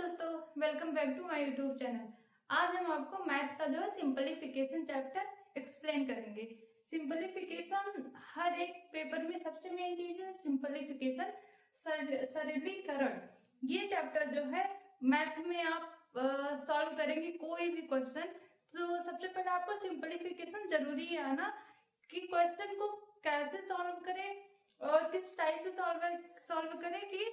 दोस्तों, welcome back to my YouTube channel. आज हम आपको मैथ का जो है सिंपलीफिकेशन चैप्टर एक्सप्लेन करेंगे। सिंपलीफिकेशन हर एक पेपर में सबसे मेन चीज है सिंपलीफिकेशन, सरलीकरण। ये चैप्टर जो है मैथ में आप सॉल्व करेंगे कोई भी क्वेश्चन, तो सबसे पहले आपको सिंपलीफिकेशन जरूरी है आना कि क्वेश्चन को कैसे सॉल्व करें और किस टाइप से सॉल्व करें कि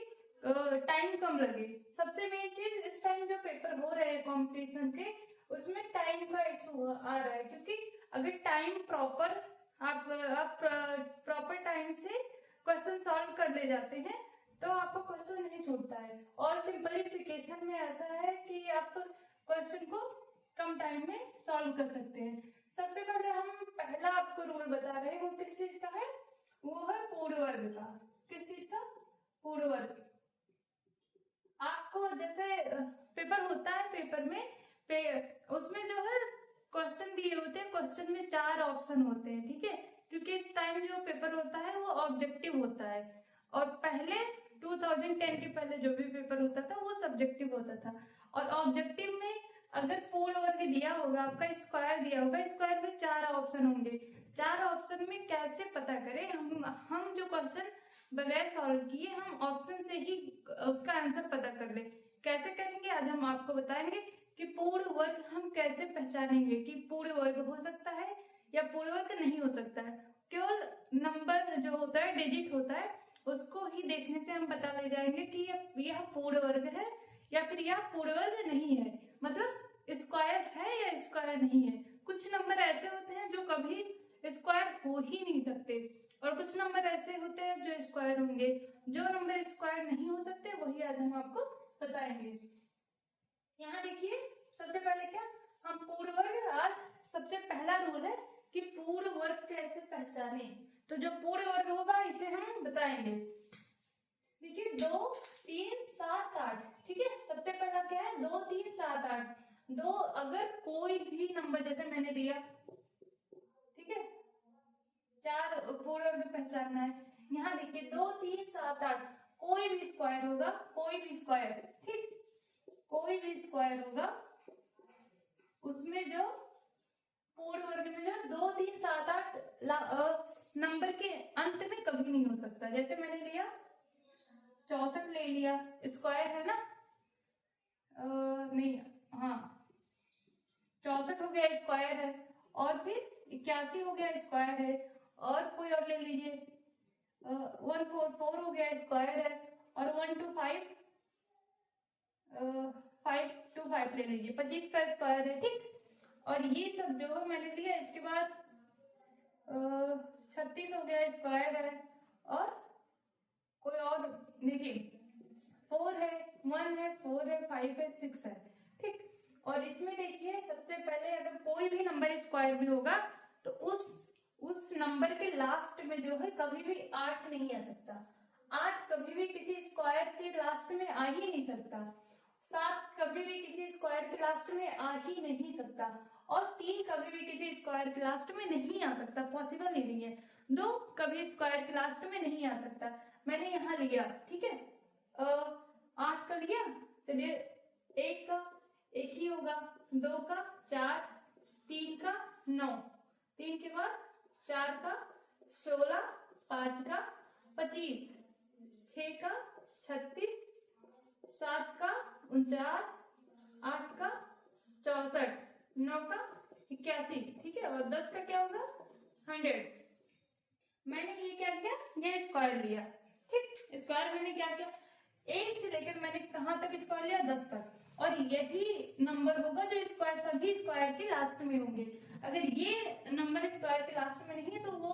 टाइम कम लगे। सबसे मेन चीज इस टाइम जो पेपर हो रहे हैं कंपटीशन के, उसमें टाइम का इशू आ रहा है, क्योंकि अगर टाइम प्रॉपर आप प्रॉपर टाइम से क्वेश्चन सॉल्व कर ले जाते हैं तो आपको क्वेश्चन नहीं छूटता है। और सिंपलीफिकेशन में ऐसा है कि आप क्वेश्चन को कम टाइम में सॉल्व कर सकते हैं। सबसे पहले हम पहला आपको रूल बता रहे हैं, वो किस चीज का है? वो है पूर्ण वर्ग का। किस चीज का? पूर्ण वर्ग। आपको जैसे पेपर होता है, पेपर में उसमें जो है क्वेश्चन दिए होते हैं, क्वेश्चन में 4 ऑप्शन होते हैं, ठीक है, क्योंकि इस टाइम जो पेपर होता है वो ऑब्जेक्टिव होता है। और पहले 2010 के पहले जो भी पेपर होता था वो सब्जेक्टिव होता था। और ऑब्जेक्टिव में अगर पूर्ण वर्ग दिया होगा, आपका स्क्वायर दिया होगा, स्क्वायर में 4 ऑप्शन होंगे। 4 ऑप्शन में कैसे पता करें? हम जो क्वेश्चन बगैर सॉल्व किए हम ऑप्शन से ही उसका आंसर पता कर ले। कैसे करेंगे आज हम आपको बताएंगे कि पूर्ण वर्ग हम कैसे पहचानेंगे कि पूर्ण वर्ग हो सकता है या पूर्ण वर्ग नहीं हो सकता है। केवल नंबर जो होता है, डिजिट होता है, उसको ही देखने से हम पता ले जाएंगे कि यह पूर्ण वर्ग है या फिर यह पूर्ण वर्ग नहीं है, मतलब स्क्वायर है या स्क्वायर नहीं है। कुछ नंबर ऐसे होते हैं जो कभी स्क्वायर हो ही नहीं सकते, और कुछ नंबर ऐसे होते हैं जो स्क्वायर होंगे। जो नंबर स्क्वायर नहीं हो सकते वही आज हम आपको बताएंगे। यहाँ देखिए, सबसे पहले क्या हम पूर्ण वर्ग, आज सबसे पहला रूल है कि पूर्ण वर्ग कैसे पहचाने। तो जो पूर्ण वर्ग होगा इसे हम बताएंगे। देखिए 2, 3, 7, 8, ठीक है। सबसे पहला क्या है? 2, 3, 7, 8। दो अगर कोई भी नंबर जैसे मैंने दिया, ठीक है, 4 पूर्ण वर्ग पहचानना है। यहाँ देखिए 2, 3, 7, 8, कोई भी स्क्वायर होगा, कोई भी स्क्वायर, ठीक, कोई भी स्क्वायर होगा, उसमें जो पूर्ण वर्ग में जो 2, 3, 7, 8 नंबर के अंत में कभी नहीं हो सकता। जैसे मैंने लिया 64 ले लिया, स्क्वायर है ना, नहीं, हाँ 64 हो गया, स्क्वायर है। और फिर 81 हो गया, स्क्वायर है। और कोई और ले लीजिए, 144 हो गया, स्क्वायर है। और 125 525 ले लीजिए, 25 का स्क्वायर है, ठीक। और ये सब जो है मैंने लिया। इसके बाद 36 हो गया, स्क्वायर है। और कोई और देखिए 4 है, 1 है, 4 है, 5 है, 6 है, ठीक। और इसमें देखिए सबसे पहले अगर कोई भी नंबर स्क्वायर में होगा तो उस नंबर के लास्ट में जो है कभी भी 8 नहीं आ सकता। 8 कभी भी किसी स्क्वायर के लास्ट में आ ही नहीं सकता। 7 कभी भी किसी स्क्वायर के लास्ट में आ ही नहीं सकता। और 3 कभी भी किसी स्क्वायर के लास्ट में नहीं आ सकता, पॉसिबल ही नहीं है। 2 कभी स्क्वायर के लास्ट में नहीं आ सकता। मैंने यहाँ लिया, ठीक है, 8 का लिया, चलिए 1 का 1 ही होगा, 2 का 4, 3 का 9, 3 के बाद 4 का 16, 5 का 25, 6 का 36, 7 का 49, 8 का 64, 9 का 81, ठीक है। और 10 का क्या होगा? 100। मैंने ये क्या किया? ये स्क्वायर लिया, ठीक। स्क्वायर मैंने क्या किया? 1 से लेकर मैंने कहां तक स्क्वायर लिया? 10 तक। और यही नंबर होगा जो स्क्वायर, सभी स्क्वायर के लास्ट में होंगे। अगर ये नंबर स्क्वायर के लास्ट में नहीं है तो वो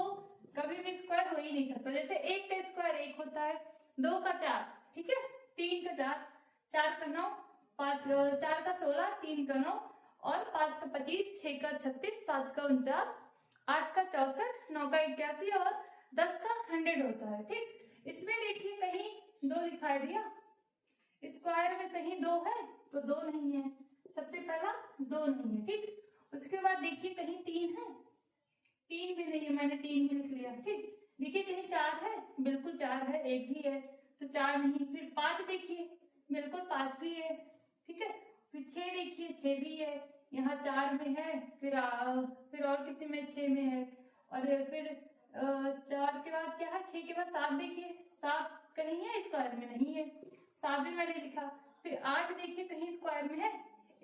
कभी भी स्क्वायर हो ही नहीं सकता। जैसे 1 का स्क्वायर 1 होता है, 2 का 4, ठीक है, 3 का 4, 4 का 9, 4 का 16, 3 का 9, और 5 का 25, 6 का 36, 7 का 49, 8 का 64, 9 का 81 और 10 का 100 होता है, ठीक। इसमें देखिए कहीं 2 दिखाई दिया, स्क्वायर में कहीं 2 है तो 2 नहीं है। सबसे पहला 2 नहीं है, ठीक। उसके बाद देखिए कहीं 3 है, 3 भी नहीं है, मैंने 3 भी लिख लिया, ठीक। देखिए कहीं 4 है, बिल्कुल 4 है, 1 भी है तो 4 नहीं। फिर 5 देखिए, बिल्कुल 5 भी है, ठीक है। फिर 6 देखिए, 6 भी है, यहाँ 4 में है, फिर और किसी में 6 में है, और फिर 4 के बाद क्या है, 6 के बाद 7 देखिए, 7 कहीं है स्क्वायर में, नहीं है, 7 भी मैंने लिखा। फिर 8 देखिए कहीं स्क्वायर में है,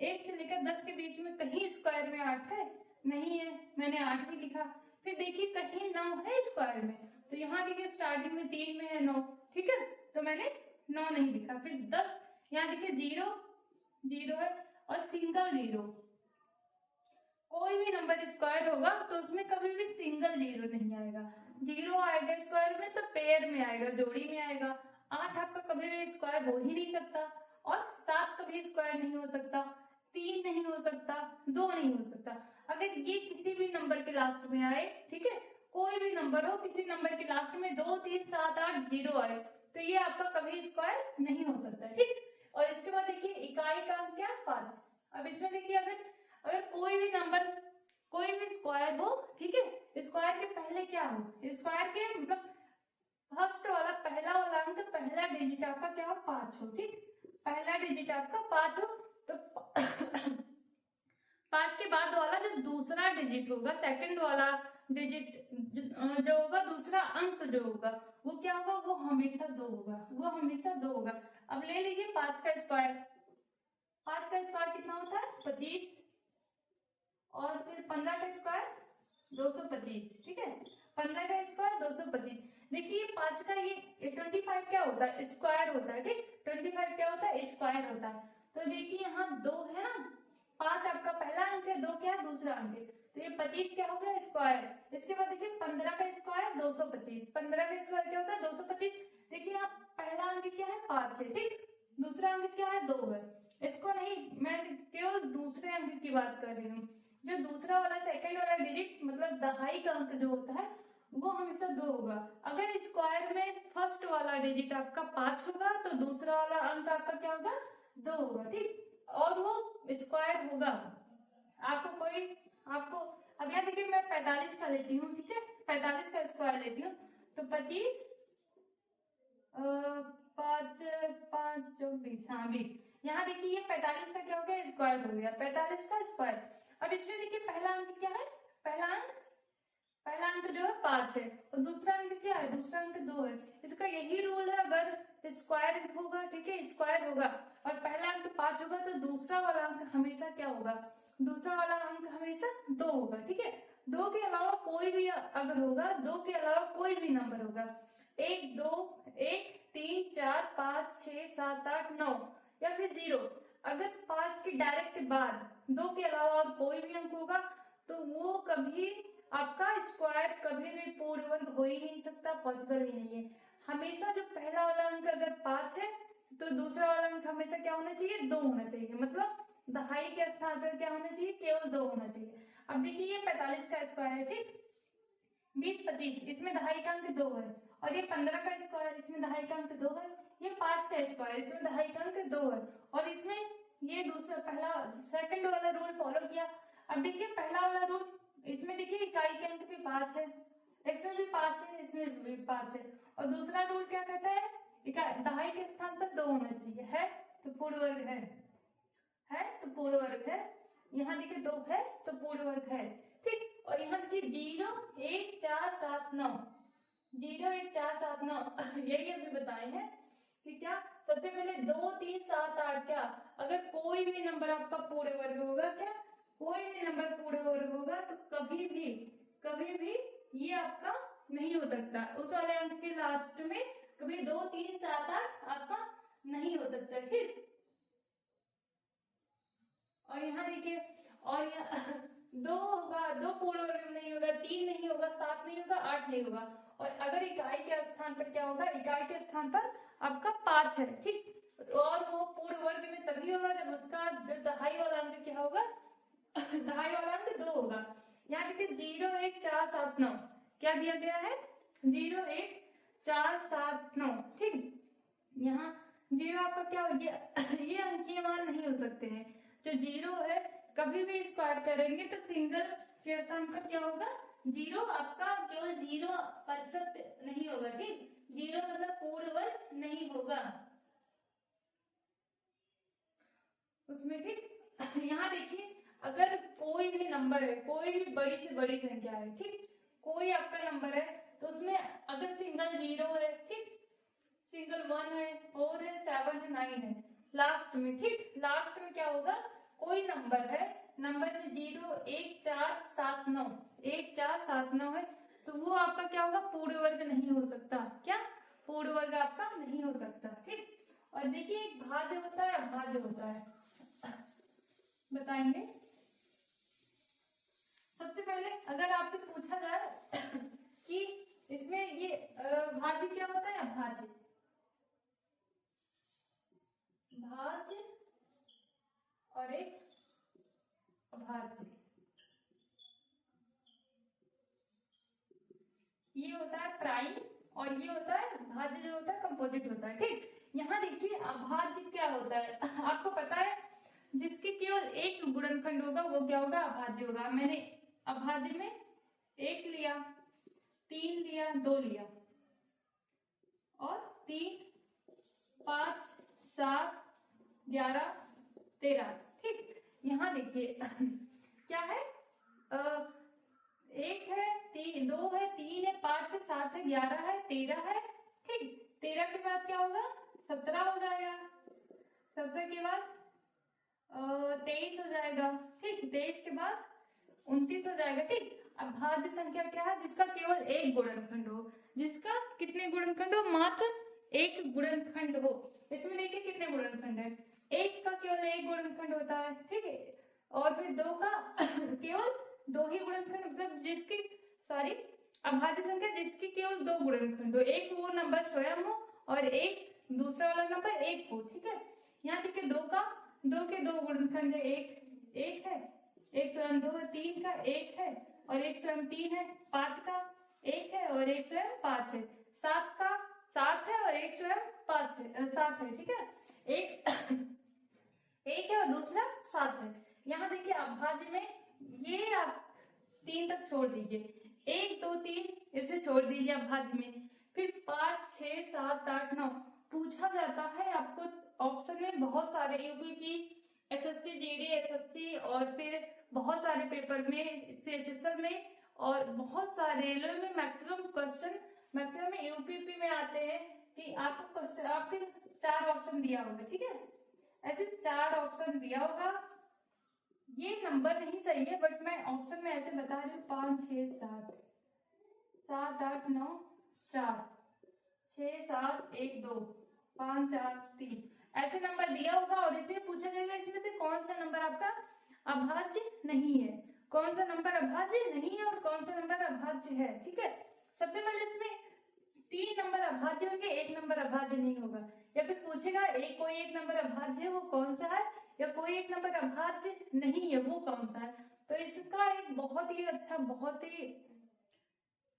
1 से लेकर 10 के बीच में कहीं स्क्वायर में 8 है, नहीं है, मैंने 8 भी लिखा। फिर देखिए कहीं 9 है स्क्वायर में, तो यहाँ देखिए स्टार्टिंग में 3 में है 9, ठीक है, तो मैंने 9 नहीं लिखा। फिर 10, यहाँ देखिए 0 है, और सिंगल 0, कोई भी नंबर स्क्वायर होगा तो उसमें कभी भी सिंगल 0 नहीं आएगा। 0 आएगा स्क्वायर में तो पेयर में आएगा, जोड़ी में आएगा। 8 आपका कभी भी स्क्वायर हो ही नहीं सकता, और 7 कभी स्क्वायर नहीं हो सकता, 3 नहीं हो सकता, 2 नहीं हो सकता। अगर ये किसी भी नंबर के लास्ट में आए, ठीक है, कोई भी नंबर हो, किसी नंबर के लास्ट में 2, 3, 7, 8, 0 आए, तो ये आपका कभी स्क्वायर नहीं हो सकता, ठीक। और इसके बाद देखिए इकाई का अंक क्या, 5। अब इसमें देखिए अगर कोई भी नंबर, कोई भी स्क्वायर हो, ठीक है, स्क्वायर के पहले क्या हो, स्क्वायर के मतलब फर्स्ट वाला, पहला वाला अंक, पहला डिजिट आपका क्या हो, 5 हो, ठीक, पहला डिजिट आपका 5 हो, तो 5 के बाद वाला जो दूसरा डिजिट होगा, सेकंड वाला डिजिट जो होगा, दूसरा अंक जो होगा, वो क्या होगा, वो हमेशा 2 होगा, वो हमेशा 2 होगा। अब ले लीजिए 5 का स्क्वायर, 5 का स्क्वायर कितना होता है, 25, और फिर 15 का स्क्वायर 225, ठीक है, 15 का स्क्वायर 225। देखिए 5 का ये 25 क्या होता है, स्क्वायर होता है, ठीक, 25 क्या होता है, स्क्वायर होता है। तो देखिए यहाँ 2 है ना, 5 आपका पहला अंक है, 2 क्या है, दूसरा अंक है, तो ये 25 क्या हो गया, स्क्वायर। इसके बाद देखिए 15 का स्क्वायर 225, 15 का स्क्वायर क्या होता है, 225। देखिए यहाँ पहला अंक क्या है, 5 है, ठीक, दूसरा अंक क्या है, 2 है। इसको नहीं, मैं केवल दूसरे अंक की बात कर रही हूँ। जो दूसरा वाला, सेकंड वाला डिजिट, मतलब दहाई का अंक जो होता है, वो हमेशा 2 होगा। अगर स्क्वायर में फर्स्ट वाला डिजिट आपका 5 होगा, तो दूसरा वाला अंक आपका क्या होगा, 2 होगा, ठीक, और वो स्क्वायर होगा। आपको अब यहाँ देखिए मैं 45 का लेती हूँ, ठीक है, 45 का स्क्वायर लेती हूँ, तो 25 5 5 24, हाँ 20। यहाँ देखिए ये 45 का क्या हो गया, स्क्वायर हो गया, 45 का स्क्वायर। अब इसमें देखिए पहला अंक क्या है, पहला अंक जो है 5 है, और दूसरा अंक क्या है, दूसरा अंक 2 है। इसका यही रूल है, अगर स्क्वायर होगा, ठीक है, स्क्वायर होगा और पहला अंक 5 होगा, तो दूसरा वाला अंक हमेशा क्या होगा, दूसरा वाला अंक हमेशा 2 होगा, ठीक है। 2 के अलावा कोई भी अगर होगा, 2 के अलावा कोई भी नंबर होगा, 1 2 1 3 4 5 6 7 8 9, या फिर 0, अगर 5 के डायरेक्ट बाद 2 के अलावा और कोई भी अंक होगा, तो वो कभी आपका स्क्वायर कभी भी पूर्ण वर्ग हो ही नहीं सकता, पॉसिबल ही नहीं है। हमेशा जो पहला वाला अंक अगर 5 है, तो दूसरा वाला अंक हमेशा क्या होना चाहिए, 2 होना चाहिए, मतलब दहाई के स्थान पर क्या होना चाहिए, केवल 2 होना चाहिए। अब देखिए ये 45 का स्क्वायर है, ठीक, 20 25, इसमें दहाई का अंक 2 है, और ये 15 का स्क्वायर, इसमें दहाई का अंक 2 है, ये 5 का स्क्वायर, इसमें दहाई का अंक 2 है, और इसमें ये दूसरा पहला सेकंड वाला रूल फॉलो किया। अब देखिए पहला वाला रूल, इसमें देखिए इकाई के अंक भी 5 है, इसमें भी 5 है, इसमें भी 5 है, और दूसरा रूल क्या कहता है, दहाई के स्थान पर 2 होना चाहिए, है तो पूर्ण वर्ग है तो पूर्ण वर्ग है। यहाँ देखिए 2 है तो पूर्ण वर्ग है, ठीक। और यहाँ देखिए 0 1 4 7 9, 0 1 4 7 9 यही अभी बताए हैं कि क्या, सबसे पहले 2 3 7 8, क्या अगर कोई भी नंबर आपका पूर्ण वर्ग होगा, क्या कोई भी नंबर पूर्ण वर्ग होगा, तो कभी भी ये आपका नहीं हो सकता, उस वाले अंक के लास्ट में कभी 2 3 7 8 आपका नहीं हो सकता, ठीक। और यहाँ देखिए, और यहाँ 2 होगा, 2 पूर्ण वर्ग में नहीं होगा, 3 नहीं होगा, 7 नहीं होगा, 8 नहीं होगा, और अगर इकाई के स्थान पर क्या होगा, इकाई के स्थान पर आपका 5 है, ठीक, और वो पूर्ण वर्ग में तभी होगा जब उसका जो दहाई वाला अंक क्या होगा, दहाई वाला अंक 2 होगा। यहाँ देखिए 0 1 4 7 9 क्या दिया गया है, 0 1 4 7 9, ठीक। यहाँ 0 आपका क्या हो गया, ये अंकीय मान नहीं हो सकते हैं, जो 0 है कभी भी स्क्वायर करेंगे तो सिंगल के स्थान पर क्या होगा, 0 आपका केवल 0 परफेक्ट नहीं होगा, ठीक, 0 मतलब पूर्ण वर्ग नहीं होगा। उसमें, ठीक। यहाँ देखिए, अगर कोई भी नंबर है, कोई भी बड़ी से बड़ी संख्या है, ठीक, कोई आपका नंबर है, तो उसमें अगर सिंगल 0 है, ठीक, सिंगल 1 है, 4 है, 7 है, 9 है, लास्ट में, ठीक, लास्ट में क्या होगा, कोई नंबर है, नंबर में 0 1 4 7 9, 1 4 7 9 है, तो वो आपका क्या होगा, पूर्ण वर्ग नहीं हो सकता। क्या? पूर्ण वर्ग आपका नहीं हो सकता, ठीक। और देखिए, एक भाज्य होता है, अभाज्य होता है, बताएंगे। सबसे पहले अगर आपसे पूछा जाए कि इसमें ये भाज्य क्या होता है, अभाज्य, भाज्य और एक अभाज्य, ये होता है प्राइम और ये होता है भाज्य, जो होता है कंपोजिट होता है, ठीक। यहाँ देखिए, अभाज्य क्या होता है आपको पता है, जिसके केवल एक गुणनखंड होगा वो क्या होगा, अभाज्य होगा। मैंने अभाज्य में 1 लिया, 3 लिया, 2 लिया, और 3 5 7 11 13, ठीक। यहाँ देखिए क्या है, एक है, 2 है, 3 है, 5 है, 7 है, 11 है, 13 है, ठीक। 13 के बाद क्या होगा, 17 हो जाएगा, 17 के बाद 23 हो जाएगा, ठीक, 23 के बाद 29 हो जाएगा, ठीक। अब भाज्य संख्या क्या है, जिसका केवल एक गुणनखंड हो, जिसका कितने गुणनखंड हो, मात्र एक गुणनखंड हो। इसमें देखिए कितने गुणनखंड है, एक का केवल एक गुणनखंड होता है, ठीक है, और फिर 2 का केवल 2 ही गुणनखंड, मतलब जिसकी, सॉरी, अभाज्य संख्या जिसकी केवल 2 गुणनखंड हो, एक वो नंबर स्वयं हो और एक दूसरा वाला नंबर एक हो, ठीक है। यहाँ देखिए 2 के 2 गुणनखंड है, एक है, एक स्वयं 2 है, 3 का एक है और एक स्वयं 3 है, 5 का एक है और एक स्वयं 5 है, 7 का 7 है और एक स्वयं 5 है, 7 है, ठीक है। एक एक है और दूसरा 7 है। यहाँ देखिए अभाज्य में ये आप 3 तक छोड़ दीजिए, 1 2 3 इसे छोड़ दीजिए अभाज्य में, फिर 5 6 7 8 9 पूछा जाता है आपको ऑप्शन में बहुत सारे, यूपीपी, एसएससी, जीडी, एसएससी और फिर बहुत सारे पेपर में, सीएचएसएल में और बहुत सारे रेलवे में मैक्सिमम क्वेश्चन, मैक्सिमम यूपीपी में आते हैं कि आपको क्वेश्चन, आपके 4 ऑप्शन दिया होगा, ठीक है, ऐसे 4 ऑप्शन दिया होगा। ये नंबर नहीं सही है बट मैं ऑप्शन में ऐसे बता रही हूँ, 5 6 7 7 8 9 4 6 7 1 2 5 4 3 ऐसे नंबर दिया होगा और इसमें पूछा जाएगा इसमें से कौन सा नंबर आपका अभाज्य नहीं है, कौन सा नंबर अभाज्य नहीं है और कौन सा नंबर अभाज्य है, ठीक है। सबसे पहले इसमें 3 नंबर अभाज्य होंगे, 1 नंबर अभाज्य नहीं होगा, या फिर पूछेगा कोई एक नंबर अभाज्य है वो कौन सा है, या कोई एक नंबर अभाज्य नहीं है वो कौन सा है। तो इसका एक बहुत ही अच्छा, बहुत ही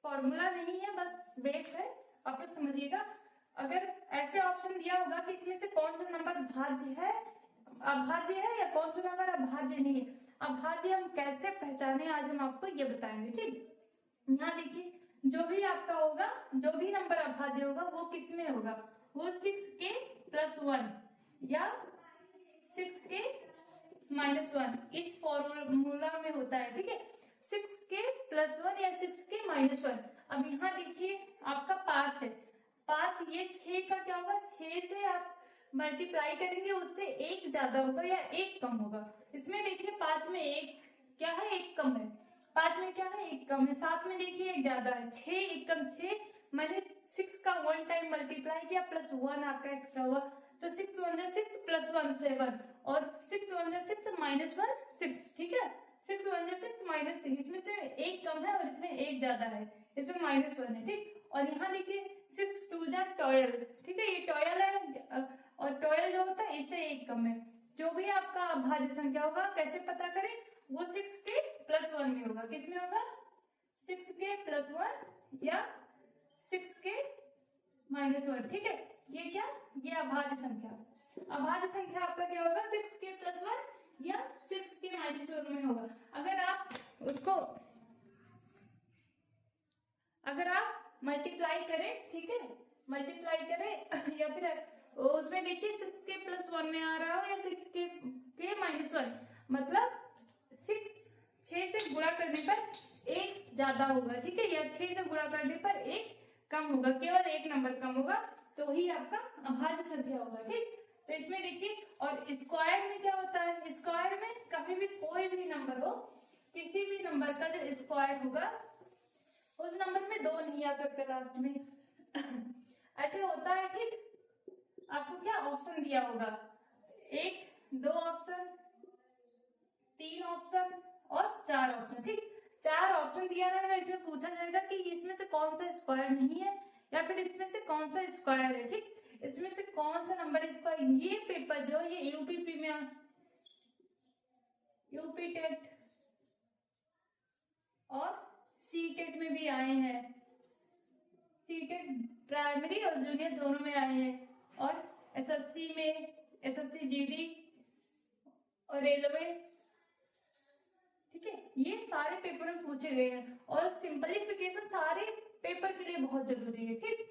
फॉर्मूला नहीं है, बस बेस है, आप लोग समझिएगा। अगर ऐसे ऑप्शन दिया होगा कि इसमें से कौन सा नंबर भाज्य है, अभाज्य है, या कौन सा नंबर अभाज्य नहीं है, अभाज्य हम कैसे पहचाने आज हम आपको ये बताएंगे, ठीक। यहाँ देखिए, जो भी आपका होगा, जो भी नंबर अभाज्य होगा वो किस में होगा, वो 6k + 1 या 6k - 1 इस फॉर्मूला में होता है, ठीक है, 6k + 1 या 6k - 1। अब यहाँ देखिए आपका 5 है, 5, ये 6 का क्या होगा, 6 से आप मल्टीप्लाई करेंगे उससे 1 ज्यादा होगा या 1 कम होगा। इसमें देखिए 5 में 1 क्या है, 1 कम है, 5 में क्या है, 1 कम है, 7 में देखिए 1 ज्यादा है, 6 1 कम 6, मैंने 6 का 1 टाइम मल्टीप्लाई किया प्लस 1 आपका एक्स्ट्रा हुआ, तो 6 1 जा 6 + 1 7 और 6 1 जा 6 - 1 6, ठीक है, 6 1 जा 6 - 6, इसमें से 1 कम है और इसमें 1 ज्यादा है, इसमें -1 है, ठीक। और यहाँ देखिए 6 2 जा 12, ठीक है, ये 12 है और 12 जो होता है इससे 1 कम है। जो भी आपका अभाज्य संख्या होगा कैसे पता करें, वो 6k + 1 में होगा, किस में होगा, 6k + 1 या 6k - 1, ठीक है। ये क्या, ये अभाज्य संख्या, अभाज्य संख्या आपका क्या होगा, 6k + 1 या 6k - 1 में होगा। अगर आप उसको, अगर आप मल्टीप्लाई करें, ठीक है, मल्टीप्लाई करें या फिर उसमें देखिए 6k+1 में आ रहा हो या 6k-1, मतलब 6 से गुणा करने पर एक ज्यादा होगा, ठीक है, या 6 से गुणा करने पर एक कम होगा, केवल एक नंबर कम होगा तो ही आपका अभाज्य संख्या होगा, ठीक। तो इसमें देखिए, और स्क्वायर में क्या होता है, स्क्वायर में कभी भी कोई भी नंबर हो, किसी भी नंबर का जो स्क्वायर होगा उस नंबर में 2 नहीं आ सकते लास्ट में ऐसे होता है, ठीक। आपको क्या ऑप्शन दिया होगा, 1, 2 ऑप्शन, 3 ऑप्शन और 4 ऑप्शन, ठीक। 4 ऑप्शन दिया रहेगा, इसमें पूछा जाएगा कि इसमें से कौन सा स्क्वायर नहीं है या फिर इसमें से कौन सा स्क्वायर है, ठीक। इसमें से कौन सा नंबर स्क्वायर, ये पेपर जो ये यूपीपी में, यूपी टेट और सी टेट में भी आए हैं, सी टेट प्राइमरी और जूनियर दोनों में आए हैं, और एसएससी में, एसएससी जीडी और रेलवे, ठीक है, ये सारे पेपर में पूछे गए हैं। और सिंपलीफिकेशन सारे पेपर के लिए बहुत जरूरी है, ठीक।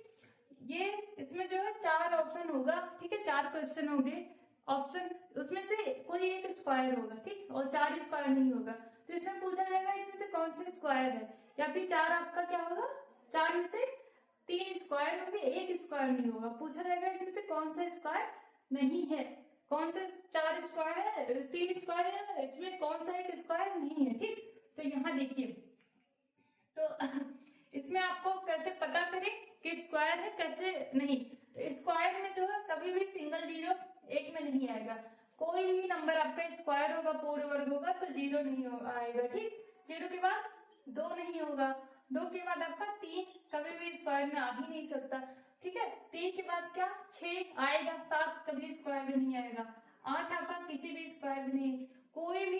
ये इसमें जो है 4 ऑप्शन होगा, ठीक है, 4 क्वेश्चन होंगे, ऑप्शन उसमें से कोई एक स्क्वायर होगा, ठीक, और 4 स्क्वायर नहीं होगा, तो इसमें पूछा जाएगा इसमें से कौन सा स्क्वायर है, या फिर 4 आपका क्या होगा, 4 में से 3 स्क्वायर होंगे, एक स्क्वायर नहीं होगा, पूछा जाएगा इसमें से कौन सा स्क्वायर नहीं है, कौन से 4 स्क्वायर है, 3 स्क्वायर है, इसमें कौन सा एक स्क्वायर नहीं है, ठीक। तो यहाँ देखिए, तो इसमें आपको कैसे पता करें कि स्क्वायर है, कैसे नहीं, तो स्क्वायर में जो है कभी भी सिंगल जीरो एक में नहीं आएगा, कोई भी नंबर आपका स्क्वायर होगा, पूर्ण वर्ग होगा तो 0 नहीं आएगा, ठीक। 0 के बाद 2 नहीं होगा, 2 के बाद आपका 3 कभी भी स्क्वायर में आ ही नहीं सकता, ठीक है। 3 के बाद क्या 6 आएगा, 7 कभी स्क्वायर में नहीं आएगा, 8 आपका किसी भी स्क्वायर में नहीं, कोई भी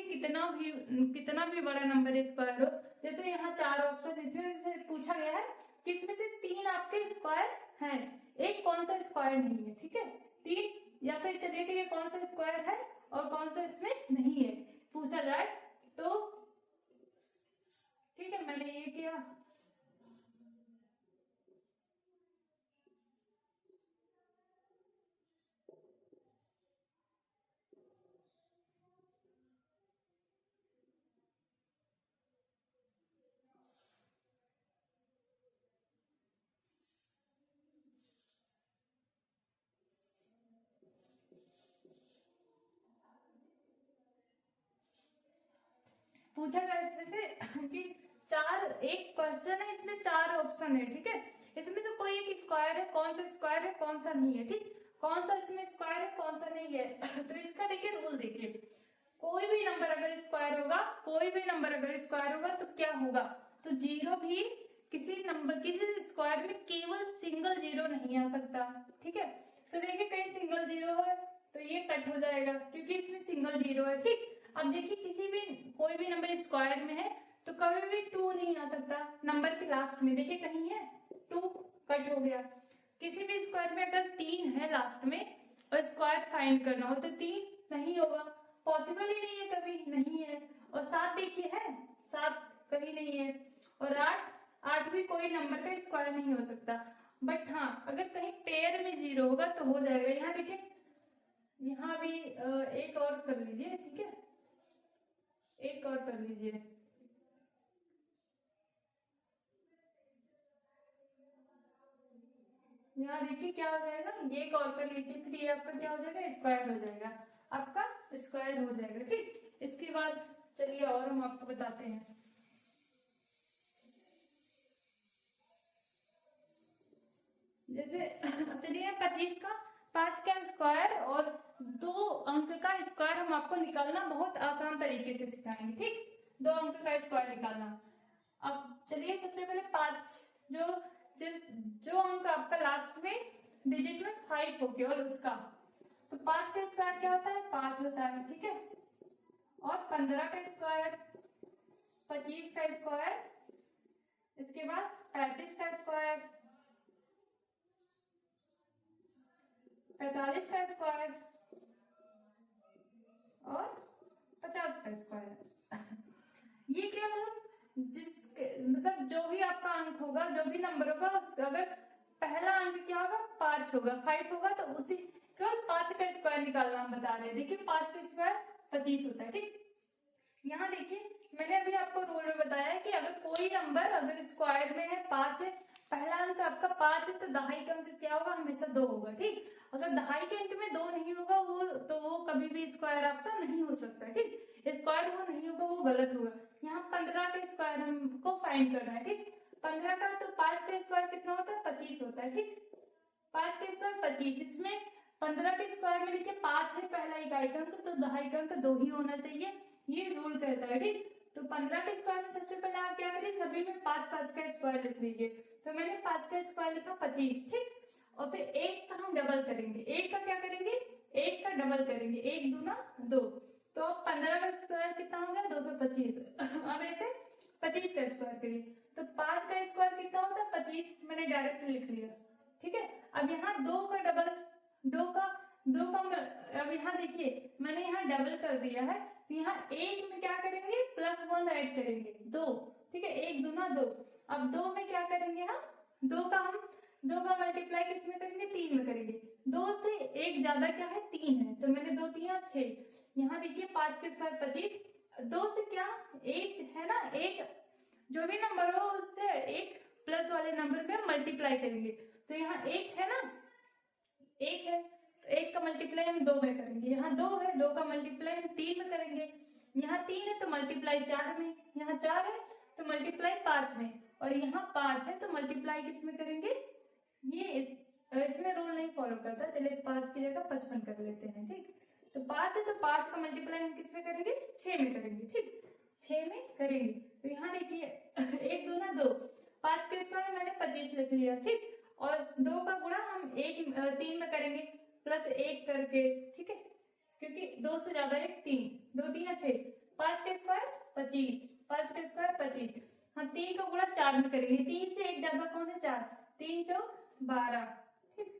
कितना भी बड़ा नंबर स्क्वायर हो, जैसे यहाँ 4 ऑप्शन इसमें से पूछा गया है कि इसमें से 3 आपके स्क्वायर हैं, एक कौन सा स्क्वायर नहीं है, ठीक है, 3, या फिर चलिए कि ये कौन सा स्क्वायर है और कौन सा इसमें नहीं है पूछा जाए तो, ठीक है, मैंने ये किया। पूछा गया इसमें से कि 4, एक क्वेश्चन है इसमें 4 ऑप्शन है, ठीक है, इसमें से कोई एक स्क्वायर है, कौन सा स्क्वायर है कौन सा नहीं है, ठीक, कौन सा इसमें स्क्वायर है कौन सा नहीं है तो इसका देखिए रूल देखिए, कोई भी नंबर अगर स्क्वायर होगा, कोई भी नंबर अगर स्क्वायर होगा तो क्या होगा, तो 0 भी किसी नंबर किसी स्क्वायर में केवल सिंगल 0 नहीं आ सकता, ठीक है। तो देखिए कहीं सिंगल 0 है तो ये कट हो जाएगा क्योंकि इसमें सिंगल 0 है, ठीक। अब देखिए किसी भी कोई भी नंबर स्क्वायर में है तो कभी भी 2 नहीं आ सकता, नंबर के लास्ट में देखिए कहीं है 2, कट हो गया। किसी भी स्क्वायर में अगर 3 है लास्ट में और स्क्वायर फाइंड करना हो तो 3 नहीं होगा, पॉसिबल ही नहीं है, कभी नहीं है। और 7 देखिए है, 7 कहीं नहीं है। और 8 भी कोई नंबर का स्क्वायर नहीं हो सकता। बट हाँ अगर कहीं पेयर में 0 होगा तो हो जाएगा। यहाँ देखिए, यहाँ भी एक और कर लीजिए, ठीक है, एक और कर लीजिए। यहाँ देखिए क्या हो जाएगा, एक और कर लीजिए, फिर ये आपका क्या हो जाएगा, स्क्वायर हो जाएगा, आपका स्क्वायर हो जाएगा, ठीक। इसके बाद चलिए और हम आपको बताते हैं। जैसे चलिए 25 का 5 का स्क्वायर और 2 अंक का स्क्वायर हम आपको निकालना बहुत आसान तरीके से सिखाएंगे, ठीक। 2 अंक का स्क्वायर निकालना। अब चलिए सबसे पहले 5 जो अंक आपका लास्ट में डिजिट में 5 हो केवल उसका, तो 5 का स्क्वायर क्या होता है, 5 होता है, ठीक है। और 15 का स्क्वायर, 25 का स्क्वायर, इसके बाद 35 का स्क्वायर, 45 का स्क्वायर और 50 का स्क्वायर। ये केवल हम जिस मतलब जो भी आपका अंक होगा, जो भी नंबर होगा, अगर पहला अंक क्या होगा 5 होगा, 5 होगा तो उसी स्क्वायर निकालना हम बता रहे हैं। देखिए 5 का स्क्वायर 25 होता है, ठीक। यहाँ देखिए मैंने अभी आपको रूल में बताया है कि अगर कोई नंबर अगर स्क्वायर में है 5 है, पहला अंक आपका 5 है, तो दहाई का अंक क्या होगा, हमेशा 2 होगा, ठीक। अगर दहाई के अंक में 2 नहीं होगा वो कभी भी स्क्वायर आपका नहीं हो सकता, ठीक। स्क्वायर वो नहीं होगा, वो गलत होगा। यहाँ 15 का स्क्वायर हमको फाइंड करना है, ठीक। 15 का तो 5 का स्क्वायर कितना होता है, 25 होता है, ठीक। 5 का स्क्वायर 25, इसमें 15 के स्क्वायर में देखिए 5 है पहला इकाई का अंक, तो दहाई का अंक 2 ही होना चाहिए, ये रूल कहता है, ठीक। तो 15 के स्क्वायर में सबसे पहले आप क्या करिए, सभी में 5 5 का स्क्वायर लिख लीजिए। तो मैंने 5 का स्क्वायर लिखा 25, ठीक। और फिर 1 का हम डबल करेंगे, 1 का क्या करेंगे, 1 का डबल करेंगे, 1 दूना 2, तो 15 का स्क्वायर कितना हो गया, 225। अब ऐसे 25 का स्क्वायर करिए, तो 5 का स्क्वायर कितना होता है, 25, मैंने डायरेक्ट लिख लिया, ठीक है। अब यहाँ 2 का डबल, 2 का अब यहाँ देखिए मैंने यहाँ डबल कर दिया है, तो यहाँ 1 में क्या करेंगे, +1 ऐड करेंगे, 2, ठीक है, 1 दूना 2। अब 2 में क्या करेंगे हम, 2 का मल्टीप्लाई किस में करेंगे, 3 में करेंगे। 2 से 1 ज्यादा क्या है, 3 है, तो मैंने 2 3 6। यहाँ देखिए 5 के स्क्वायर 25, 2 से क्या 1 है ना, 1 जो भी नंबर हो उससे 1 प्लस वाले नंबर में मल्टीप्लाई करेंगे, तो यहाँ 1 है ना, 1 है, तो 1 का मल्टीप्लाई हम 2 में करेंगे। यहाँ 2 है, 2 का मल्टीप्लाई हम 3 में करेंगे। यहाँ 3 है तो मल्टीप्लाई 4 में, यहाँ 4 है तो मल्टीप्लाई 5 में, और यहाँ 5 है तो मल्टीप्लाई किस में करेंगे, ये इसमें रूल नहीं फॉलो करता, चलिए 5 की जगह 55 कर लेते हैं, ठीक। तो 5 है तो 5 का मल्टीप्लाई हम किस में करेंगे, 6 में करेंगे, ठीक, 6 में करेंगे। तो यहाँ देखिए 1 दूना 2, 5 के स्क्वायर मैंने 25 लिख लिया, ठीक। और 2 का गुणा हम 3 में करेंगे, +1 करके, ठीक है, क्योंकि 2 से ज्यादा 1 3, 2 3 6, 5 के स्क्वायर 25, 5 के स्क्वायर 25, हम 3 का गुणा 4 में करेंगे, 3 से 1 ज्यादा कौन है, 4, 3 चौक 12, ठीक।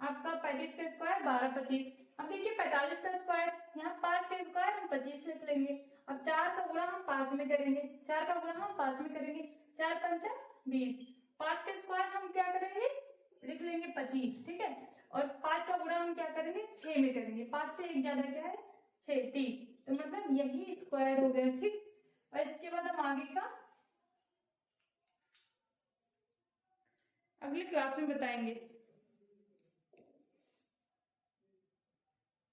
आपका 35 का स्क्वायर 12 25। अब देखिए 45 का स्क्वायर, यहाँ 5 का स्क्वायर हम 25 लिख लेंगे। अब 4 का गुणा हम 5 में करेंगे, 4 का गुणा हम 5 में करेंगे, 4 पंचा 20। 5 का स्क्वायर हम क्या करेंगे, लिख लेंगे 25, ठीक है। और 5 का गुणा हम क्या करेंगे, 6 में करेंगे, 5 से 1 ज्यादा क्या है, 6 3, तो मतलब यही स्क्वायर हो गया, ठीक। और इसके बाद हम आगे का अगली क्लास में बताएंगे।